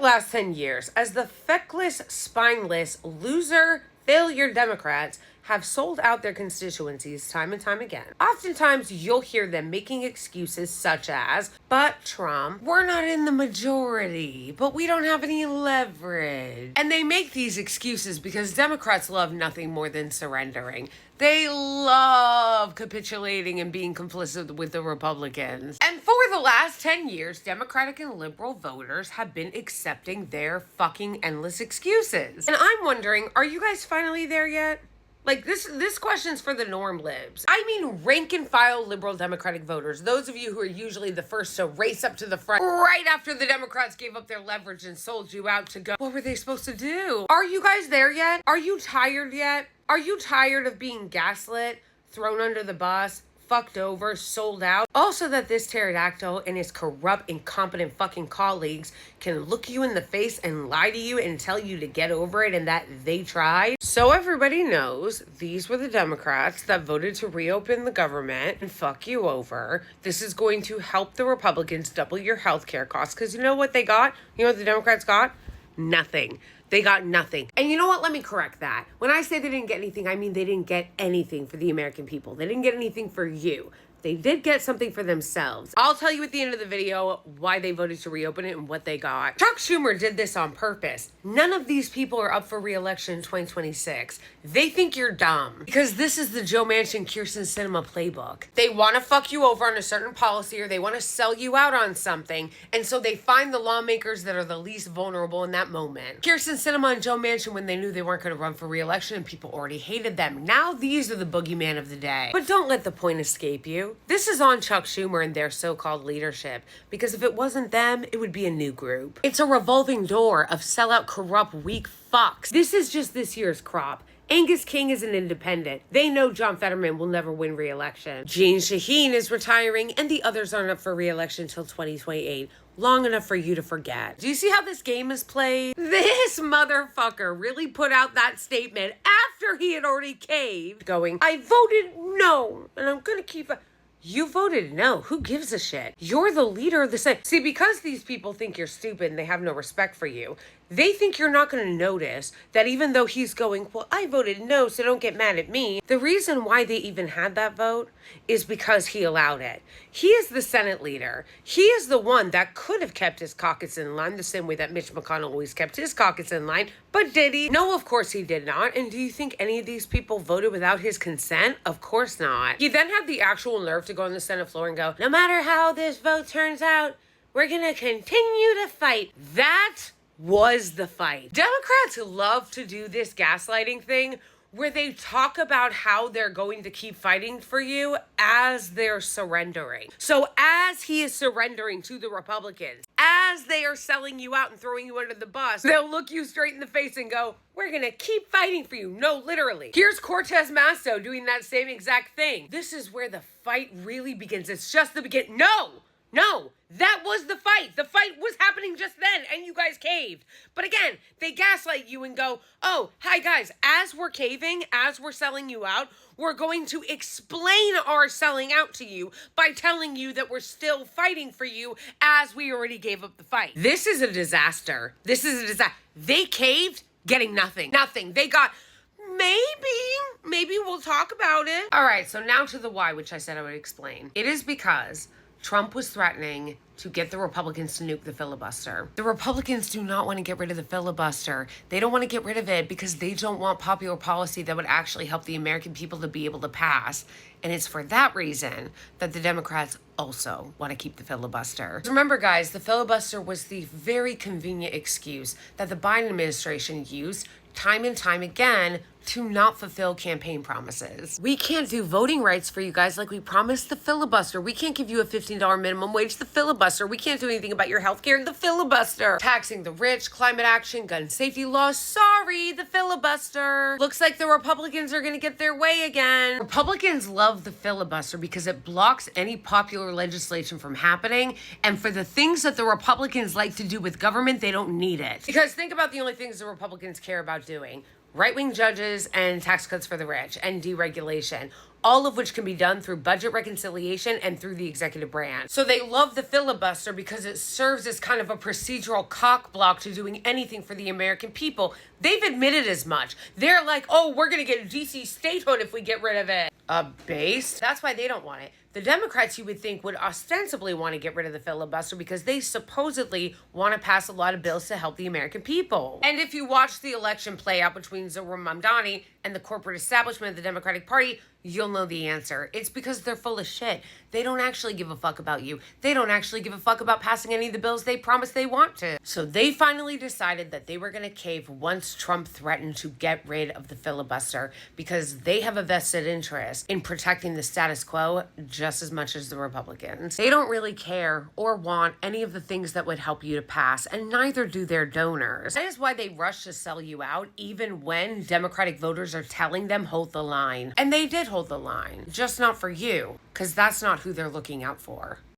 the last 10 years, as the feckless, spineless, loser, failure Democrats have sold out their constituencies time and time again, oftentimes you'll hear them making excuses such as, but Trump, we're not in the majority, but we don't have any leverage. And they make these excuses because Democrats love nothing more than surrendering. They love capitulating and being complicit with the Republicans. And for the last 10 years, Democratic and liberal voters have been accepting their fucking endless excuses. And I'm wondering, are you guys finally there yet? Like, this question's for the norm libs. I mean rank and file liberal Democratic voters. Those of you who are usually the first to race up to the front right after the Democrats gave up their leverage and sold you out to go. What were they supposed to do? Are you guys there yet? Are you tired yet? Are you tired of being gaslit, thrown under the bus, fucked over, sold out? Also that this pterodactyl and his corrupt, incompetent fucking colleagues can look you in the face and lie to you and tell you to get over it and that they tried. So everybody knows these were the Democrats that voted to reopen the government and fuck you over. This is going to help the Republicans double your healthcare costs because you know what they got? You know what the Democrats got? Nothing. They got nothing. And you know what? Let me correct that. When I say they didn't get anything, I mean they didn't get anything for the American people. They didn't get anything for you. They did get something for themselves. I'll tell you at the end of the video why they voted to reopen it and what they got. Chuck Schumer did this on purpose. None of these people are up for re-election in 2026. They think you're dumb because this is the Joe Manchin, Kyrsten Sinema playbook. They want to fuck you over on a certain policy or they want to sell you out on something. And so they find the lawmakers that are the least vulnerable in that moment. Kyrsten Sinema and Joe Manchin, when they knew they weren't going to run for re-election and people already hated them. Now these are the boogeyman of the day. But don't let the point escape you. This is on Chuck Schumer and their so-called leadership, because if it wasn't them, it would be a new group. It's a revolving door of sellout, corrupt, weak fucks. This is just this year's crop. Angus King is an independent. They know John Fetterman will never win re-election. Jeanne Shaheen is retiring, and the others aren't up for re-election until 2028. Long enough for you to forget. Do you see how this game is played? This motherfucker really put out that statement after he had already caved, going, I voted no, and I'm gonna keep it. You voted no. Who gives a shit? You're the leader of the Senate. See, because these people think you're stupid and they have no respect for you, they think you're not going to notice that even though he's going, well, I voted no, so don't get mad at me. The reason why they even had that vote is because he allowed it. He is the Senate leader. He is the one that could have kept his caucus in line the same way that Mitch McConnell always kept his caucus in line. But did he? No, of course he did not. And do you think any of these people voted without his consent? Of course not. He then had the actual nerve to go on the Senate floor and go, no matter how this vote turns out, we're going to continue to fight. That was the fight. Democrats love to do this gaslighting thing where they talk about how they're going to keep fighting for you as they're surrendering. So as he is surrendering to the Republicans, as they are selling you out and throwing you under the bus, they'll look you straight in the face and go, we're gonna keep fighting for you. No, literally. Here's Cortez Masto doing that same exact thing. This is where the fight really begins. It's just the beginning. No, that was the fight. The fight was happening just then, and you guys caved. But again, they gaslight you and go, oh, hi guys, as we're caving, as we're selling you out, we're going to explain our selling out to you by telling you that we're still fighting for you as we already gave up the fight. This is a disaster. They caved, getting nothing. Nothing. They got... Maybe we'll talk about it. All right, so now to the why, which I said I would explain. It is because Trump was threatening to get the Republicans to nuke the filibuster. The Republicans do not want to get rid of the filibuster. They don't want to get rid of it because they don't want popular policy that would actually help the American people to be able to pass. And it's for that reason that the Democrats also want to keep the filibuster. Remember, guys, the filibuster was the very convenient excuse that the Biden administration used time and time again to not fulfill campaign promises. We can't do voting rights for you guys like we promised the filibuster. We can't give you a $15 minimum wage, the filibuster. We can't do anything about your health care, the filibuster. Taxing the rich, climate action, gun safety laws, sorry, the filibuster. Looks like the Republicans are gonna get their way again. Republicans love the filibuster because it blocks any popular legislation from happening, and for the things that the Republicans like to do with government, they don't need it. Because think about the only things the Republicans care about doing. Right-wing judges and tax cuts for the rich and deregulation. all of which can be done through budget reconciliation and through the executive branch. So they love the filibuster because it serves as kind of a procedural cock block to doing anything for the American people. They've admitted as much. They're like, oh, we're going to get DC statehood if we get rid of it. A base? That's why they don't want it. The Democrats, you would think, would ostensibly want to get rid of the filibuster because they supposedly want to pass a lot of bills to help the American people. And if you watch the election play out between Zohar Mamdani and the corporate establishment of the Democratic Party, you'll know the answer. It's because they're full of shit. They don't actually give a fuck about you. They don't actually give a fuck about passing any of the bills they promised they want to. So they finally decided that they were going to cave once Trump threatened to get rid of the filibuster because they have a vested interest in protecting the status quo just as much as the Republicans. They don't really care or want any of the things that would help you to pass, and neither do their donors. That is why they rush to sell you out, even when Democratic voters are telling them hold the line. And they did hold the line, just not for you, because that's not who they're looking out for.